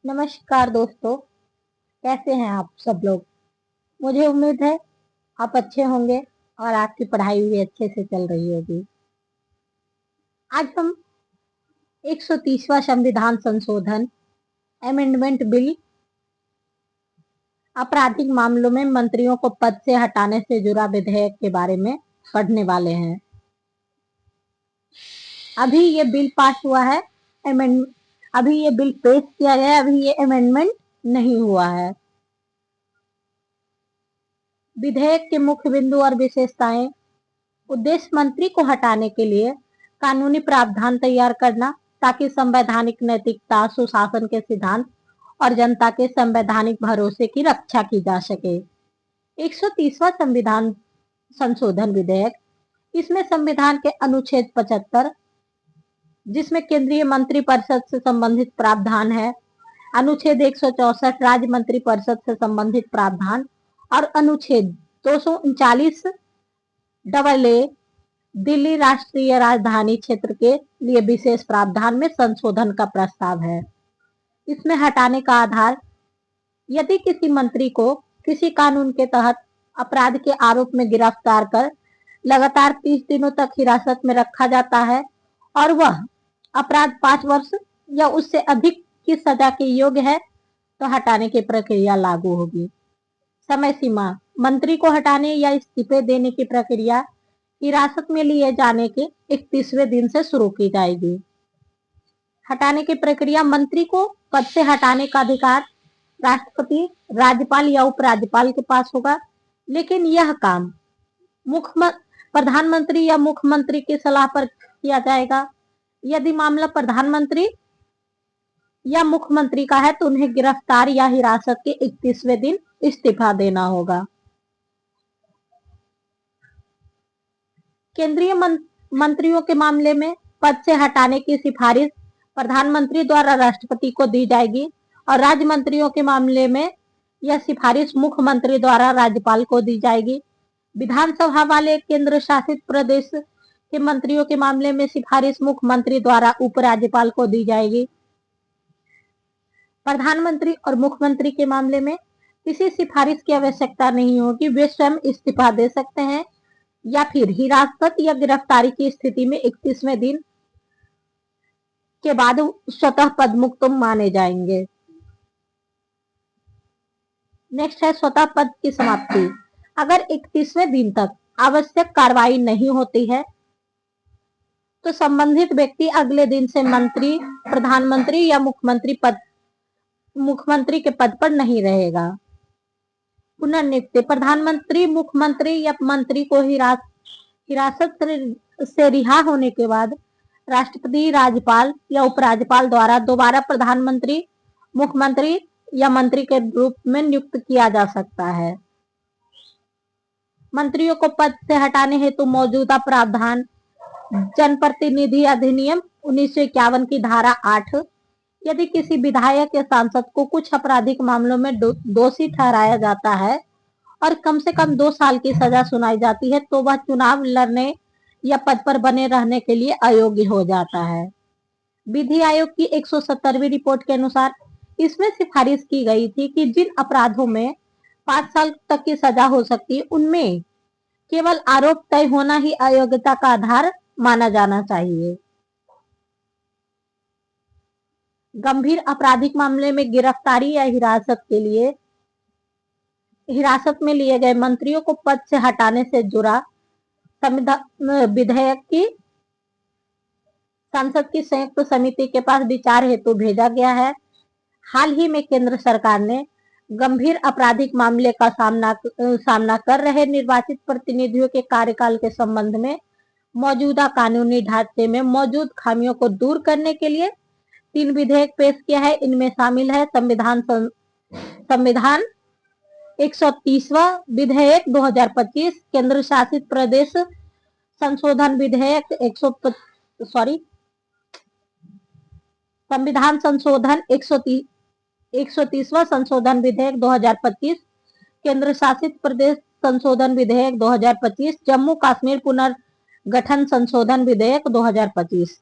नमस्कार दोस्तों, कैसे हैं आप सब लोग। मुझे उम्मीद है आप अच्छे होंगे और आपकी पढ़ाई भी अच्छे से चल रही होगी। आज हम 130वां संविधान संशोधन अमेंडमेंट बिल आपराधिक मामलों में मंत्रियों को पद से हटाने से जुड़ा विधेयक के बारे में पढ़ने वाले हैं। अभी ये बिल पास हुआ है, अभी ये बिल पेश किया गया है, अभी ये अमेंडमेंट नहीं हुआ है। विधेयक के मुख्य बिंदु और विशेषताएं। उद्देश्य मंत्री को हटाने के लिए कानूनी प्रावधान तैयार करना ताकि संवैधानिक नैतिकता, सुशासन के सिद्धांत और जनता के संवैधानिक भरोसे की रक्षा की जा सके। 130वां संविधान संशोधन विधेयक, इसमें संविधान के अनुच्छेद 75 जिसमें केंद्रीय मंत्रिपरिषद से संबंधित प्रावधान है, अनुच्छेद 164 राज्य मंत्रिपरिषद से संबंधित प्रावधान और अनुच्छेद 239 AA दिल्ली राष्ट्रीय राजधानी क्षेत्र के लिए विशेष प्रावधान में संशोधन का प्रस्ताव है। इसमें हटाने का आधार, यदि किसी मंत्री को किसी कानून के तहत अपराध के आरोप में गिरफ्तार कर लगातार 30 दिनों तक हिरासत में रखा जाता है और वह अपराध 5 वर्ष या उससे अधिक की सजा के योग्य है तो हटाने की प्रक्रिया लागू होगी। समय सीमा, मंत्री को हटाने या इस्तीफे देने की प्रक्रिया हिरासत में लिए जाने के 31वें दिन से शुरू की जाएगी। हटाने की प्रक्रिया, मंत्री को पद से हटाने का अधिकार राष्ट्रपति, राज्यपाल या उपराज्यपाल के पास होगा, लेकिन यह काम प्रधानमंत्री या मुख्यमंत्री की सलाह पर किया जाएगा। यदि मामला प्रधानमंत्री या मुख्यमंत्री का है तो उन्हें गिरफ्तार या हिरासत के 31वें दिन इस्तीफा देना होगा। केंद्रीय मंत्रियों के मामले में पद से हटाने की सिफारिश प्रधानमंत्री द्वारा राष्ट्रपति को दी जाएगी और राज्य मंत्रियों के मामले में यह सिफारिश मुख्यमंत्री द्वारा राज्यपाल को दी जाएगी। विधानसभा वाले केंद्र शासित प्रदेश के मंत्रियों के मामले में सिफारिश मुख्यमंत्री द्वारा उपराज्यपाल को दी जाएगी। प्रधानमंत्री और मुख्यमंत्री के मामले में किसी सिफारिश की आवश्यकता नहीं होगी, वे स्वयं इस्तीफा दे सकते हैं या फिर हिरासत या गिरफ्तारी की स्थिति में 31वें दिन के बाद स्वतः पद मुक्त माने जाएंगे। नेक्स्ट है स्वतः पद की समाप्ति। अगर 31वें दिन तक आवश्यक कार्रवाई नहीं होती है तो संबंधित व्यक्ति अगले दिन से मंत्री, प्रधानमंत्री या मुख्यमंत्री के पद पर नहीं रहेगा। पुनर्नियुक्ति, प्रधानमंत्री, मुख्यमंत्री या मंत्री को हिरासत से रिहा होने के बाद राष्ट्रपति, राज्यपाल या उपराज्यपाल द्वारा दोबारा प्रधानमंत्री, मुख्यमंत्री या मंत्री के रूप में नियुक्त किया जा सकता है। मंत्रियों को पद से हटाने हेतु मौजूदा प्रावधान, जनप्रतिनिधि अधिनियम 1951 की धारा 8, यदि किसी विधायक या सांसद को कुछ आपराधिक मामलों में दोषी ठहराया जाता है और कम से कम 2 साल की सजा सुनाई जाती है तो वह चुनाव लड़ने या पद पर बने रहने के लिए अयोग्य हो जाता है। विधि आयोग की 170वीं रिपोर्ट के अनुसार इसमें सिफारिश की गई थी कि जिन अपराधों में 5 साल तक की सजा हो सकती है उनमें केवल आरोप तय होना ही अयोग्यता का आधार माना जाना चाहिए। गंभीर आपराधिक मामले में गिरफ्तारी या हिरासत में लिए गए मंत्रियों को पद से हटाने से जुड़ा विधेयक की संसद की संयुक्त समिति के पास विचार हेतु भेजा गया है। हाल ही में केंद्र सरकार ने गंभीर आपराधिक मामले का सामना कर रहे निर्वाचित प्रतिनिधियों के कार्यकाल के संबंध में मौजूदा कानूनी ढांचे में मौजूद खामियों को दूर करने के लिए 3 विधेयक पेश किया है। इनमें शामिल है संविधान 130वां विधेयक 2025, केंद्र शासित प्रदेश संशोधन विधेयक संविधान संशोधन 130वां संशोधन विधेयक 2025, केंद्र शासित प्रदेश संशोधन विधेयक 2025, जम्मू कश्मीर पुनर्गठन संशोधन विधेयक 2025।